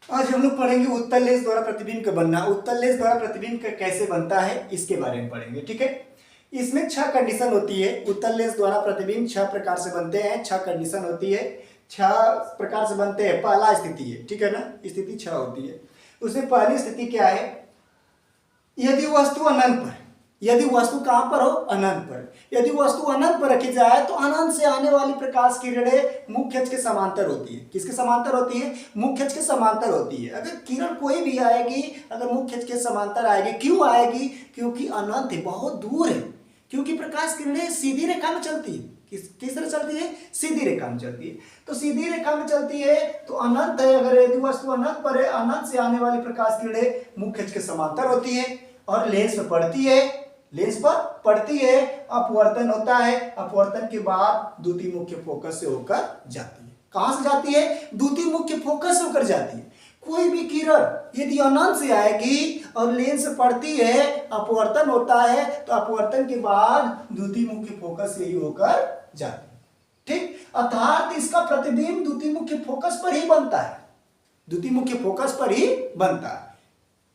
आज हम लोग पढ़ेंगे उत्तल लेंस द्वारा प्रतिबिंब का बनना। उत्तल लेंस द्वारा प्रतिबिंब का कैसे बनता है इसके बारे में पढ़ेंगे, ठीक है। इसमें 6 कंडीशन होती है। उत्तल लेंस द्वारा प्रतिबिंब 6 प्रकार से बनते हैं। 6 कंडीशन होती है, 6 प्रकार से बनते हैं। पहला स्थिति है, ठीक है ना, स्थिति 6 होती है। उसमें पहली स्थिति क्या है, यदि वस्तु अनंत पर, यदि वस्तु कहां पर हो, अनंत पर, यदि वस्तु अनंत पर रखी जाए तो अनंत से आने वाली प्रकाश किरणें मुख्य अक्ष के समांतर होती है। किसके समांतर होती है? मुख्य अक्ष के समांतर होती है। अगर किरण कोई भी आएगी, अगर मुख्य अक्ष के समांतर आएगी, क्यों आएगी? क्योंकि अनंत है, बहुत दूर है। क्योंकि प्रकाश किरणें सीधी रेखा में चलती है। किस तरह चलती है? सीधी रेखा में चलती है। तो सीधी रेखा में चलती है तो अनंत है। अगर यदि वस्तु अनंत पर है, अनंत से आने वाली प्रकाश किरणें मुख्य अक्ष के समांतर होती है और लेंस पर पड़ती है। लेंस पर पड़ती है, अपवर्तन होता है। अपवर्तन के बाद द्वितीय मुख्य फोकस से होकर जाती है। कहां से जाती है? द्वितीय मुख्य फोकस से होकर जाती है। कोई भी किरण यदि अनंत से आएगी और लेंस से पड़ती है, अपवर्तन होता है, तो अपवर्तन के बाद द्वितीय मुख्य फोकस से ही होकर जाती है, ठीक। अर्थात इसका प्रतिबिंब द्वितीय मुख्य फोकस पर ही बनता है। द्वितीय मुख्य फोकस पर ही बनता है।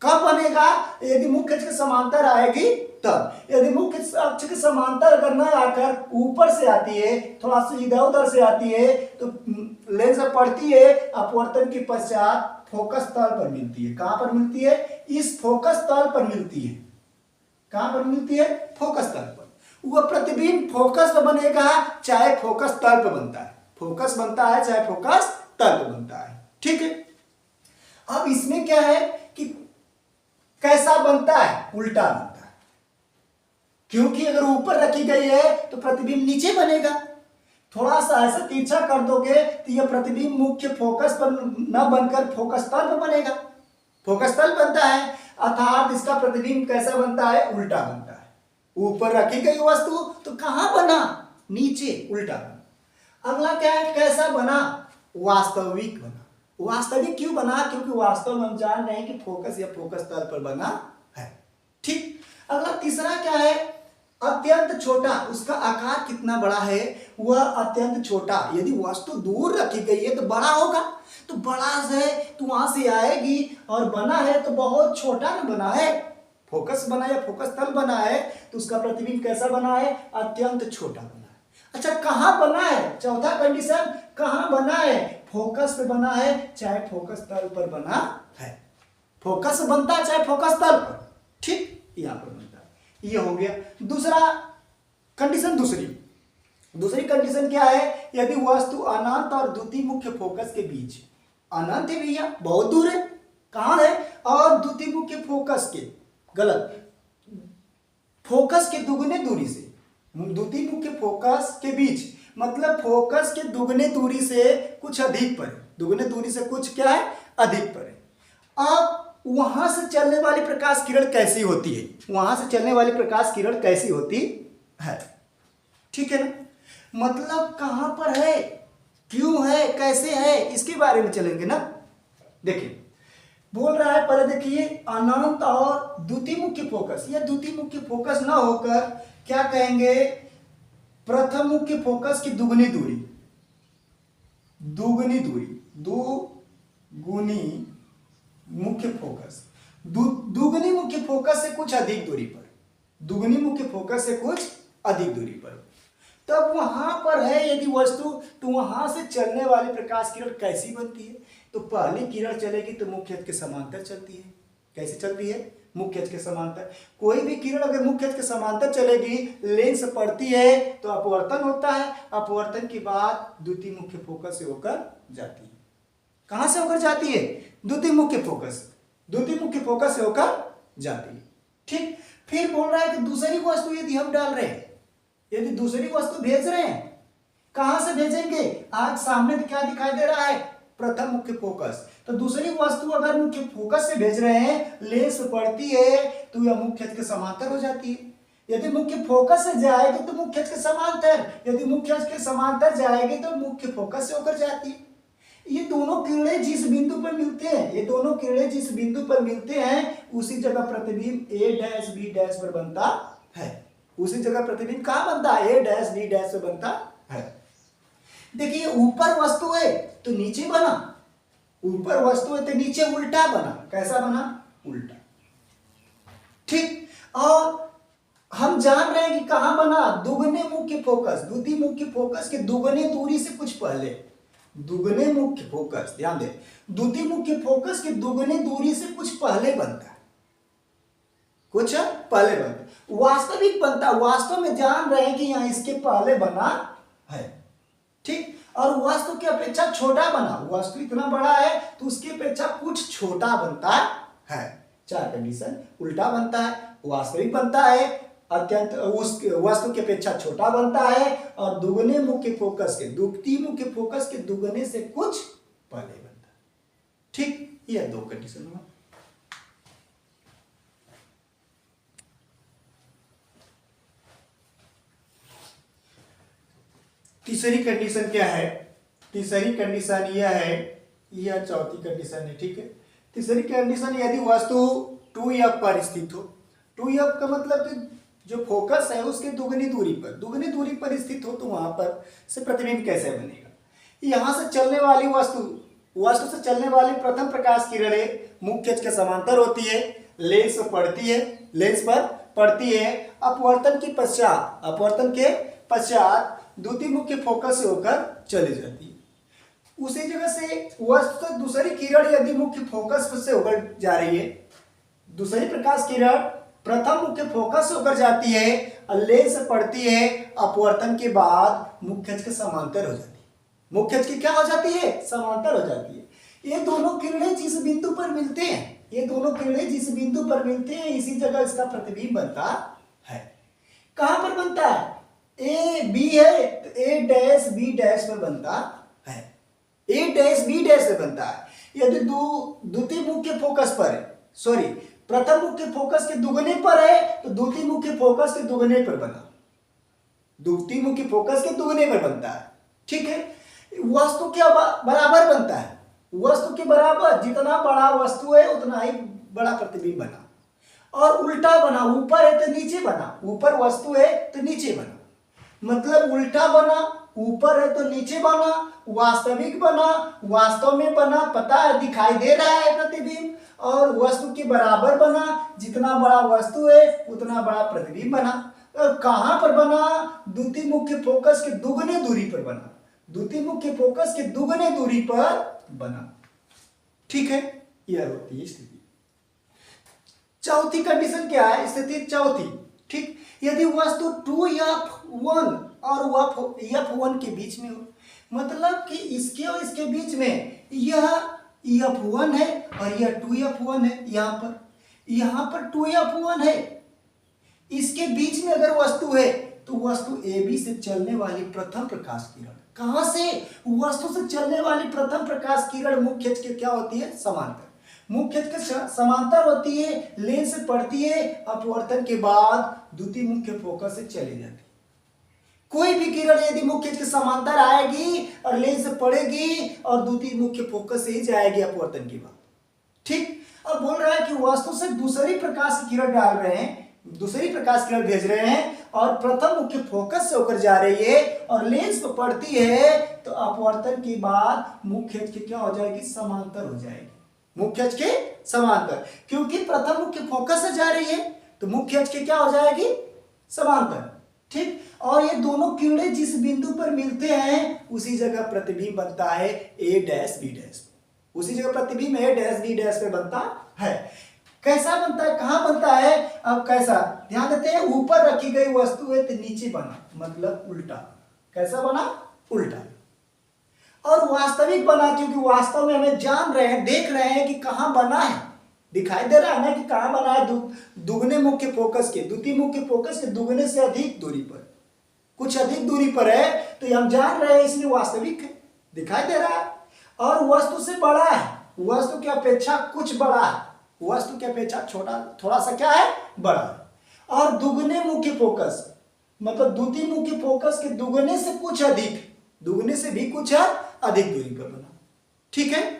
कब बनेगा? यदि मुख्य अक्ष के समांतर आएगी तब। यदि मुख्य अक्ष के समांतर अगर न आकर ऊपर से आती है, थोड़ा सा इधर उधर से आती है, तो लेंस पड़ती है, अपवर्तन के पश्चात फोकस तल पर मिलती है। कहां पर मिलती है? इस फोकस तल पर मिलती है। कहां पर मिलती है? फोकस तल पर। वह प्रतिबिंब फोकस पर बनेगा चाहे फोकस तल पर बनता है। फोकस बनता है चाहे फोकस तल पर बनता है, ठीक है। अब इसमें क्या है कि कैसा बनता है? उल्टा बनता है। क्योंकि अगर ऊपर रखी गई है तो प्रतिबिंब नीचे बनेगा। थोड़ा सा ऐसा तिरछा कर दोगे तो यह प्रतिबिंब मुख्य फोकस पर न बनकर फोकस तल पर बनेगा। फोकस तल बनता है, अर्थात इसका प्रतिबिंब कैसा बनता है? उल्टा बनता है। ऊपर रखी गई वस्तु तो कहां बना? नीचे, उल्टा बना। अगला क्या है? कैसा बना? वास्तविक बना। वास्तविक क्यों बना? क्योंकि वास्तव में हम जान रहे हैं कि फोकस या फोकस तल पर बना है, ठीक। अगला तीसरा क्या है? अत्यंत छोटा। उसका आकार कितना बड़ा है? वह अत्यंत छोटा। यदि वस्तु दूर रखी गई है तो बड़ा होगा, तो बड़ा है तो वहां से आएगी, और बना है तो बहुत छोटा न बना है। फोकस बना या फोकस तल बना है तो उसका प्रतिबिंब कैसा बना है? अत्यंत छोटा बना है। अच्छा, कहां बना है? चौथा कंडीशन, कहां बना है? फोकस पे बना है चाहे फोकस तल पर बना है। फोकस बनता है चाहे फोकस तल पर, ठीक, यहां पर बनता है। ये हो गया दूसरा कंडीशन। दूसरी कंडीशन क्या है? यदि वस्तु अनंत और द्वितीय मुख्य फोकस के बीच, अनंत है भैया, बहुत दूर है, कहां है? और द्वितीय मुख्य फोकस के, गलत, फोकस के दुगने दूरी से, द्वितीय मुख्य फोकस के बीच मतलब फोकस के दुगने दूरी से कुछ अधिक पर है। दुगने दूरी से कुछ क्या है? अधिक पर है। अब वहां से चलने वाली प्रकाश किरण कैसी होती है? वहां से चलने वाली प्रकाश किरण कैसी होती है, ठीक है ना। मतलब कहां पर है, क्यों है, कैसे है, इसके बारे में चलेंगे ना। देखिए, बोल रहा है, पहले देखिए, अनंत और द्वितीय मुख्य फोकस, या द्वितीय मुख्य फोकस ना होकर क्या कहेंगे? प्रथम मुख्य फोकस की दुगनी दूरी, दुगुनी मुख्य फोकस, दुगनी मुख्य फोकस से कुछ अधिक दूरी पर, दुगनी मुख्य फोकस से कुछ अधिक दूरी पर, तब वहां पर है यदि वस्तु, तो वहां से चलने वाली प्रकाश किरण कैसी बनती है? तो पहली किरण चलेगी तो मुख्य अक्ष के समांतर चलती है। कैसे चलती है? मुख्य अक्ष के समांतर। कोई भी किरण अगर मुख्य अक्ष के समांतर चलेगी, लेंस पड़ती है तो अपवर्तन होता है। अपवर्तन के बाद द्वितीय मुख्य फोकस से होकर जाती है। कहां से होकर जाती है? द्वितीय मुख्य फोकस, द्वितीय मुख्य फोकस से होकर जाती है, ठीक। फिर बोल रहा है कि दूसरी वस्तु यदि हम डाल रहे हैं, यदि दूसरी वस्तु भेज रहे हैं, कहां से भेजेंगे? आज सामने क्या दिखाई दे रहा है? प्रथम मुख्य फोकस। तो दूसरी वस्तु अगर मुख्य फोकस से भेज रहे हैं, लेंस पड़ती है तो यह मुख्य अक्ष के समांतर हो जाती है। यदि मुख्य फोकस से जाएगी तो मुख्य अक्ष के समांतर, यदि मुख्य अक्ष के समांतर जाएगी तो मुख्य फोकस से होकर जाती है। ये दोनों किरणें जिस बिंदु पर मिलते हैं, ये दोनों किरणें जिस बिंदु पर मिलते हैं, उसी जगह प्रतिबिंब A डैश B डैश पर बनता है। उसी जगह प्रतिबिंब कहां बनता है? A डैश B डैश पर बनता है। देखिए, ऊपर वस्तु है तो नीचे बना, ऊपर वस्तु है तो नीचे उल्टा बना। कैसा बना? उल्टा। ठीक। और हम जान रहे हैं कि कहां बना? दुगने मुख्य फोकस, द्वितीय मुख्य फोकस के दुगने दूरी से कुछ पहले। दुगने मुख्य फोकस, ध्यान दे, द्वितीय मुख्य फोकस के दुगने दूरी से कुछ पहले बनता है, कुछ पहले बनता है, वास्तविक बनता है। वास्तव में जान रहे हैं कि यहां इसके पहले बना है। ठीक। और वस्तु की अपेक्षा छोटा बना। वस्तु इतना बड़ा है तो उसकी अपेक्षा कुछ छोटा बनता है। चार कंडीशन, उल्टा बनता है, वास्तविक बनता है, अत्यंत उस वस्तु की अपेक्षा छोटा बनता है, और दुगने मुख्य फोकस के, द्वितीय मुख्य फोकस के दुगने से कुछ पहले बनता है। ठीक, ये दो कंडीशन हुआ। तीसरी कंडीशन क्या है? तीसरी कंडीशन यह है, यह चौथी कंडीशन है। ठीक है, तीसरी कंडीशन, यदि वस्तु 2f पर स्थित हो। 2f का मतलब कि जो फोकस है उसके दुगनी दूरी पर स्थित हो, तो वहां पर से प्रतिबिंब कैसे बनेगा? यहां से चलने वाली वस्तु से चलने वाली प्रथम प्रकाश किरणें मुख्य अक्ष के समांतर होती है, लेंस पर पड़ती है, अपवर्तन के पश्चात द्वितीय मुख्य फोकस से होकर चली जाती है। उसी जगह से वस्तु दूसरी किरण यदि मुख्य फोकस से होकर जा रही है, दूसरी प्रकाश किरण प्रथम मुख्य फोकस से होकर जाती है और लेंस से पड़ती है, अपवर्तन के बाद मुख्य अक्ष के समांतर हो जाती है। मुख्य अक्ष की क्या हो जाती है? समांतर हो जाती है। ये दोनों किरणें जिस बिंदु पर मिलते हैं, इसी जगह इसका प्रतिबिंब बनता है। कहां पर बनता है? ए बी है तो ए डैश बी डैश पर बनता है, ए डैश बी डैश से बनता है। यदि द्वितीय मुख्य फोकस पर है, सॉरी, प्रथम मुख्य फोकस के दुगने पर है तो द्वितीय मुख्य फोकस के दुगने पर बना, द्वितीय मुख्य फोकस के दुगने पर बनता है। ठीक है, वस्तु क्या बराबर बनता है? वस्तु के बराबर, जितना बड़ा वस्तु है उतना ही बड़ा प्रतिबिंब बना। और उल्टा बना, ऊपर है तो नीचे बना, ऊपर वस्तु है तो नीचे बना, मतलब उल्टा बना, ऊपर है तो नीचे बना, वास्तविक बना, वास्तव में बना, पता है, दिखाई दे रहा है प्रतिबिंब, और वस्तु के बराबर बना, जितना बड़ा वस्तु है उतना बड़ा प्रतिबिंब बना। और कहां पर बना? द्वितीय मुख्य फोकस के दुगने दूरी पर बना, द्वितीय मुख्य फोकस के दुगने दूरी पर बना। ठीक है, यह होती है स्थिति। चौथी कंडीशन क्या है? स्थिति चौथी। ठीक, यदि वस्तु 2f1 और f1 के बीच में हो, मतलब कि इसके और इसके बीच में यह f1 है और यह 2f1 है, यहां पर 2f1 है, इसके बीच में अगर वस्तु है तो वस्तु AB से चलने वाली प्रथम प्रकाश किरण, कहां से? वस्तु से चलने वाली प्रथम प्रकाश किरण मुख्य अक्ष के क्या होती है? समांतर, मुख्य अक्ष के समांतर होती है, लेंस से पड़ती है, अपवर्तन के बाद द्वितीय मुख्य फोकस से चली जाती है। कोई भी किरण यदि मुख्य अक्ष के समांतर आएगी और लेंस से पड़ेगी और द्वितीय मुख्य फोकस से ही जाएगी अपवर्तन के बाद। ठीक, अब बोल रहा है कि वस्तु से दूसरी प्रकाश की किरण डाल रहे हैं, दूसरी प्रकाश किरण भेज रहे हैं और प्रथम मुख्य फोकस से होकर जा रही है और लेंस पर पड़ती है, तो अपवर्तन के बाद मुख्य अक्ष की क्या हो जाएगी? समांतर हो जाएगी, मुख्य अक्ष के समांतर, क्योंकि प्रथम मुख्य फोकस से जा रही है तो मुख्य अक्ष की क्या हो जाएगी? समांतर। ठीक, और ये दोनों किरणें जिस बिंदु पर मिलते हैं उसी जगह प्रतिबिंब बनता है ए डैश बी डैश, उसी जगह प्रतिबिंब ए डैश बी डैश पे बनता है। कैसा बनता है? कहां बनता है? अब कैसा, ध्यान देते हैं, ऊपर रखी गई वस्तु है तो नीचे बना, मतलब उल्टा। कैसा बना? उल्टा। और वास्तविक बना, क्योंकि वास्तव में हमें जान रहे हैं, देख रहे हैं कि कहां बना है, दिखाई दे रहा है ना कि कहां बना है? दुगने मुख्य फोकस के, द्वितीय मुख्य फोकस के दुगने से अधिक दूरी पर, कुछ अधिक दूरी पर है, तो हम जान रहे हैं इसलिए वास्तविक है, दिखाई दे रहा है। और वस्तु से बड़ा है, वस्तु की अपेक्षा कुछ बड़ा है, वस्तु की अपेक्षा छोटा, थोड़ा सा क्या है? बड़ा है। और दुगने मुख्य फोकस, मतलब द्वितीय मुख्य फोकस के दुगने से कुछ अधिक, दुगने से भी कुछ अधिक दूरी पर बना। ठीक है,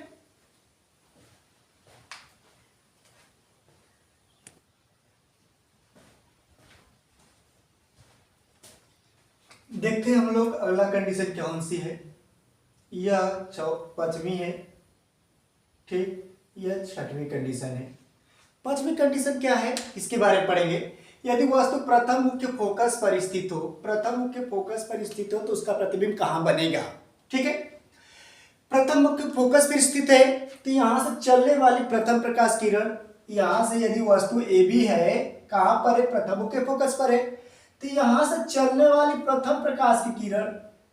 देखते हैं हम लोग अगला कंडीशन कौन सी है। यह पांचवी है, ठीक, यह छठवीं कंडीशन है। पांचवी कंडीशन क्या है इसके बारे में पढ़ेंगे। यदि वस्तु प्रथम मुख्य फोकस पर स्थित हो, प्रथम मुख्य फोकस पर स्थित हो तो उसका प्रतिबिंब कहां बनेगा। ठीक है, प्रथम मुख्य फोकस पर स्थित है तो यहां से चलने वाली प्रथम प्रकाश किरण, यहां से यदि वस्तु ए बी है, कहां पर है, प्रथम मुख्य फोकस पर है, तो यहां से चलने वाली प्रथम प्रकाश की किरण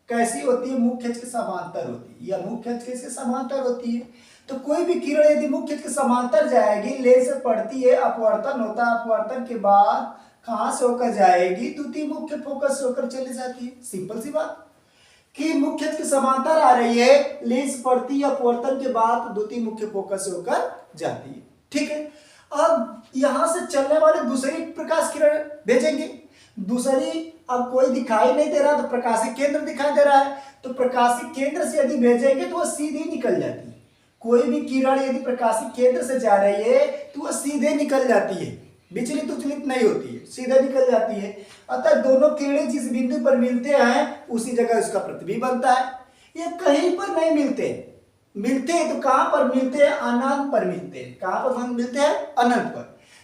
कैसी होती है, मुख्य अक्ष के समांतर होती है, या मुख्य अक्ष के समांतर होती है। तो कोई भी किरण यदि मुख्य अक्ष के समांतर जाएगी, लेंस से पड़ती है, अपवर्तन होता है, अपवर्तन के बाद कहां से होकर जाएगी, द्वितीय मुख्य फोकस से होकर चली जाती है। सिंपल सी बात कि मुख्य अक्ष के समांतर आ रही है, लेंस पड़ती है, अपवर्तन के बाद द्वितीय मुख्य फोकस से होकर जाती है। ठीक है, अब यहां से चलने वाले दूसरी प्रकाश किरण भेजेंगे, दूसरी अब कोई दिखाई नहीं दे रहा तो प्रकाशिक केंद्र दिखाई दे रहा है, तो प्रकाशिक केंद्र से यदि भेजेंगे तो वह सीधी निकल जाती है। कोई भी किरण यदि प्रकाशिक केंद्र से जा रही है तो वह सीधे निकल जाती है, विचलित उचलित नहीं होती है, सीधे निकल जाती है। अतः दोनों किरणें जिस बिंदु पर मिलते हैं उसी जगह उसका प्रतिबिंब बनता है। ये कहीं पर नहीं मिलते, मिलते हैं तो कहां पर मिलते हैं, अनंत पर मिलते हैं। कहां पर मिलते हैं, अनंत पर।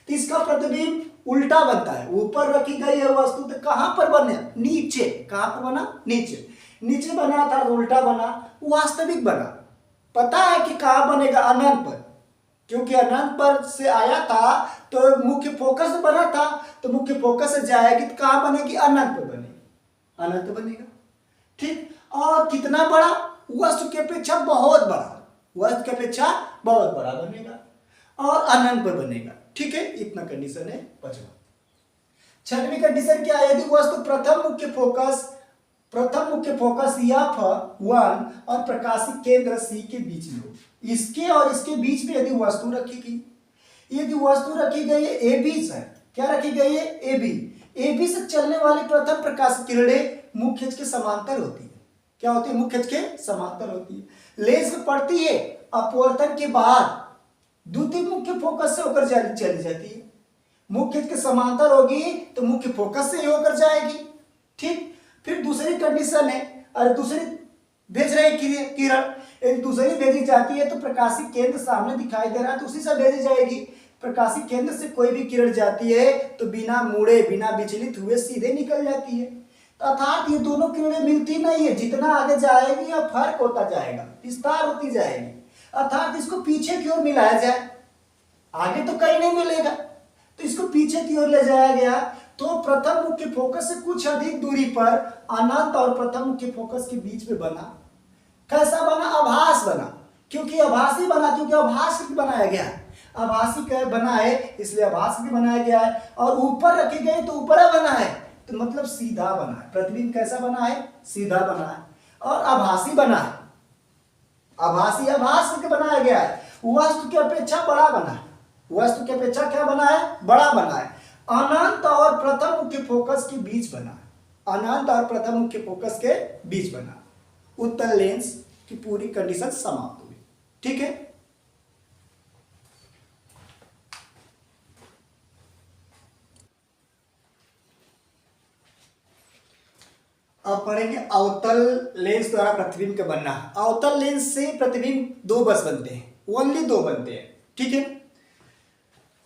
तो इसका प्रतिबिंब उल्टा बनता है, ऊपर रखी गई है वस्तु तो कहां पर बने, नीचे। कहां पर बना, नीचे। नीचे बना था तो उल्टा बना, वास्तविक बना। पता है कि कहां बनेगा, अनंत पर, क्योंकि अनंत पर से आया था तो मुख्य फोकस बना था, तो मुख्य फोकस से जाएगी तो कहां बनेगी, अनंत पर बनेगी, अनंत बनेगा। ठीक, और कितना बड़ा, वस्तु की अपेक्षा बहुत बड़ा, वस्तु की अपेक्षा बहुत बड़ा बनेगा और अनंत पर बनेगा। ठीक है, इतना कंडीशन है पांचवा। छठवीं कंडीशन क्या है, यदि वस्तु प्रथम मुख्य फोकस F1 और प्रकाशिक केंद्र C के बीच में हो, इसके और इसके बीच में यदि वस्तु रखी गई, यदि वस्तु रखी गई है AB से, क्या रखी गई है, AB से चलने वाली प्रथम प्रकाश किरणें मुख्य अक्ष के समांतर होती है। क्या होती है, मुख्य अक्ष के समांतर होती है। लेंस में पड़ती है, अपवर्तन के बाद द्वितीय मुख्य फोकस से होकर चली जाती है। मुख्य अक्ष के समांतर होगी तो मुख्य फोकस से ही होकर जाएगी। ठीक, फिर दूसरी कंडीशन है, अरे दूसरी भेज रहे किरण, यदि दूसरी भेजी जाती है तो प्रकाशिक केंद्र सामने दिखाई दे रहा है तो उसी से भेजी जाएगी। प्रकाशिक केंद्र से कोई भी किरण जाती है तो बिना मुड़े, बिना विचलित हुए सीधे निकल जाती है। अर्थात ये दोनों किरणें मिलती नहीं है, जितना आगे जाएगी या फर्क होता जाएगा, विस्तार होती जाएगी। अर्थात इसको पीछे की ओर मिलाया जाए, आगे तो कहीं नहीं मिलेगा, तो इसको पीछे की ओर ले जाया गया तो प्रथम मुख्य फोकस से कुछ अधिक दूरी पर अनंत और प्रथम मुख्य फोकस के बीच में बना। कैसा बना, आभास बना। क्योंकि आभासी बना, क्योंकि आभास बनाया गया है, आभासी बना है इसलिए आभास भी बनाया गया है। और ऊपर रखी गई तो ऊपर बना है, तो मतलब सीधा बना है। प्रतिबिंब कैसा बना है, सीधा बना है और आभासी बना है। आभासी आभास के बनाया गया है, वस्तु की अपेक्षा बड़ा बना है, वस्तु की अपेक्षा क्या बना है, बड़ा बना है। अनंत और प्रथम मुख्य फोकस के बीच बना है, अनंत और प्रथम मुख्य फोकस के बीच बना। उत्तल लेंस की पूरी कंडीशन समाप्त हुई। ठीक है, अब पढ़ेंगे अवतल लेंस द्वारा प्रतिबिंब का बनना। अवतल लेंस से प्रतिबिंब दो बस बनते हैं, ओनली दो बनते हैं। ठीक है,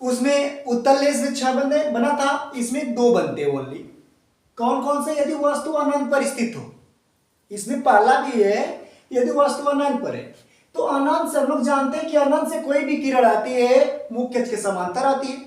उसमें उत्तल लेंस में 6 बना था, इसमें 2 बनते हैं ओनली। कौन कौन से, यदि वस्तु अनंत पर स्थित हो, इसमें पहला भी है यदि वस्तु अनंत पर है। तो अनंत से हम लोग जानते हैं कि अनंत से कोई भी किरण आती है मुख्य अक्ष के समांतर आती है।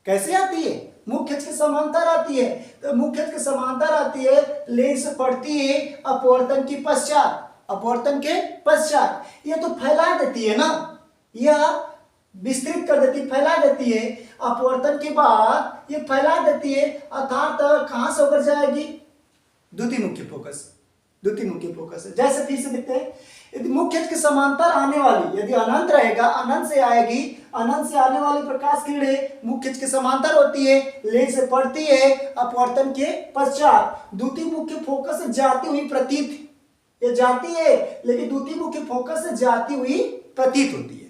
कैसे आती है, मुख्य अक्ष के समांतर आती है। तो मुख्य अक्ष के समांतर आती है, लेंस पड़ती है अपवर्तन के पश्चात, अपवर्तन के पश्चात ये तो फैला देती है ना, यह विस्तृत कर देती, फैला देती है। अपवर्तन के बाद ये फैला देती है, अर्थात कहां से होकर जाएगी, द्वितीय मुख्य फोकस, द्वितीय मुख्य फोकस है। जैसे फिर से देखते हैं, यदि मुख्य अक्ष के समांतर आने वाली, यदि अनंत रहेगा, अनंत से आएगी, अनंत से आने वाली प्रकाश किरणें मुख्य अक्ष के समांतर होती है, लेंस से पड़ती है, अपवर्तन के पश्चात द्वितीय मुख्य फोकस से जाती हुई प्रतीत, ये जाती है लेकिन द्वितीय मुख्य फोकस से जाती हुई प्रतीत होती है,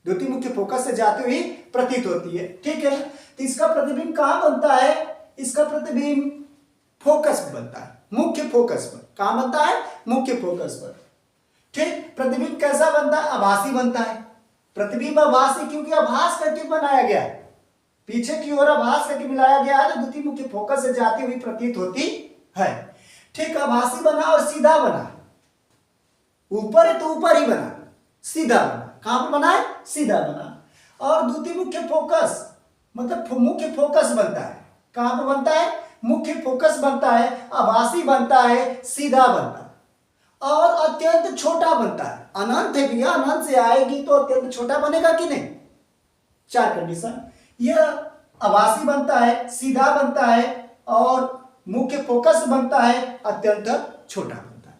द्वितीय मुख्य फोकस से जाती हुई प्रतीत होती है। ठीक है, तो इसका प्रतिबिंब कहां बनता है, इसका प्रतिबिंब फोकस पर बनता है, मुख्य फोकस पर। कहां बनता है, मुख्य फोकस पर। ठीक, प्रतिबिंब कैसा बनता है? आभासी बनता है। प्रतिबिंब आभासी क्योंकि आभास करके बनाया गया है, पीछे की ओर आभास करके मिलाया गया है, तो द्वितीय मुख्य फोकस से जाती हुई प्रतीत होती है। ठीक, आभासी बना और सीधा बना, ऊपर है तो ऊपर ही बना, सीधा बना। कहां पर बना है? सीधा बना। और द्वितीय मुख्य फोकस मतलब मुख्य फोकस बनता है, कहां पर बनता है? मुख्य फोकस बनता है, आभासी बनता है, सीधा बनता है और अत्यंत छोटा बनता है। अनंत है भैया, अनंत से आएगी तो अत्यंत छोटा बनेगा कि नहीं? 4 कंडीशन, यह आभासी बनता है, सीधा बनता है और मुख्य फोकस बनता है, अत्यंत छोटा बनता है।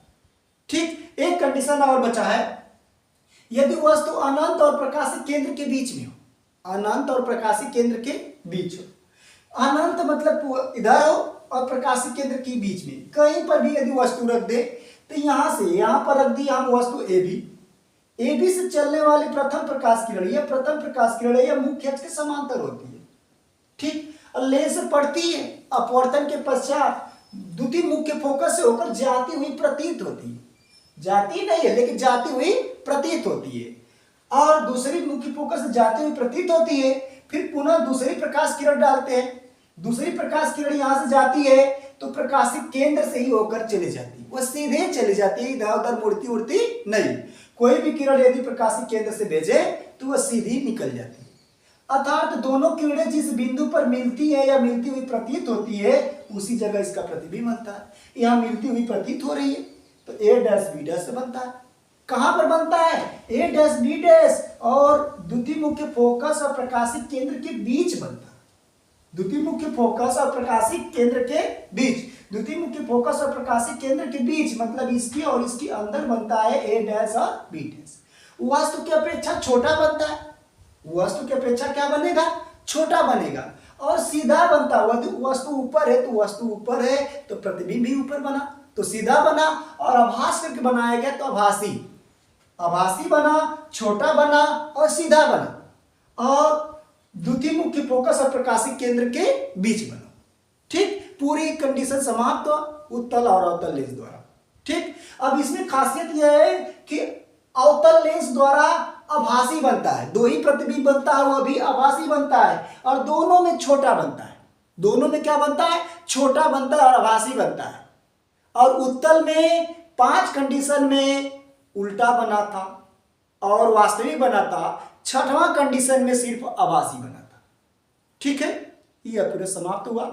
ठीक, एक कंडीशन और बचा है, यदि वस्तु अनंत और प्रकाशिक केंद्र के बीच में हो, अनंत और प्रकाशिक केंद्र के बीच हो, अनंत मतलब इधर हो और प्रकाशिक केंद्र के बीच में कहीं पर भी यदि वस्तु रख दे, तो यहां से यहां पर रख दी हम वस्तु ए बी से चलने वाली प्रथम प्रकाश किरण, यह प्रथम प्रकाश किरण है, यह मुख्य अक्ष के समांतर होती है। ठीक, और लेंस पड़ती है, अपवर्तन के पश्चात द्वितीय मुख्य फोकस से होकर जाती हुई प्रतीत होती है, जाती नहीं है लेकिन जाती हुई प्रतीत होती है, और दूसरी मुख्य फोकस से जाती हुई प्रतीत होती है। फिर पुनः दूसरी प्रकाश किरण डालते हैं, दूसरी प्रकाश किरण यहां से जाती है तो प्रकाशिक केंद्र से ही होकर चली जाती है, वह सीधे चली जाती है, इधर उधर मुड़ती उड़ती नहीं। कोई भी किरण यदि प्रकाशिक केंद्र से भेजे तो वह सीधी निकल जाती है। अर्थात दोनों किरणें जिस बिंदु पर मिलती है या मिलती हुई प्रतीत होती है उसी जगह इसका प्रतिबिंब बनता है। यहां मिलती हुई प्रतीत हो रही है तो ए डैश बी डैश से बनता है। कहां पर बनता है? ए डैश बी डैश और द्वितीय मुख्य फोकस और प्रकाशिक केंद्र के बीच बनता है। द्वितीय मुख्य फोकस और प्रकाशिक केंद्र के बीच, द्वितीय मुख्य फोकस और प्रकाशिक केंद्र के बीच मतलब इसके और इसके अंदर बनता है ए डैश और बी डैश। वस्तु की अपेक्षा छोटा बनता है, वस्तु की अपेक्षा क्या बनेगा? छोटा बनेगा और सीधा बनता है। वस्तु ऊपर है तो वस्तु ऊपर है तो प्रतिबिंब भी ऊपर बना तो सीधा बना, और आभास करके बनाया गया तो आभासी, आभासी बना, छोटा बना और सीधा बना, और द्वितीय मुख्य फोकस और प्रकाशिक केंद्र के बीच बना। ठीक, पूरी कंडीशन समाप्त हो उत्तल और अवतल लेंस द्वारा। ठीक, अब इसमें खासियत यह है कि अवतल लेंस द्वारा आभासी बनता है, दो ही प्रतिबिंब बनता है, वह भी आभासी बनता है और दोनों में छोटा बनता है। दोनों में क्या बनता है? छोटा बनता है और आभासी बनता है। और उत्तल में 5 कंडीशन में उल्टा बना था और वास्तविक बना था, 6वां कंडीशन में सिर्फ आभासी बना था। ठीक है, यह पूरा समाप्त हुआ।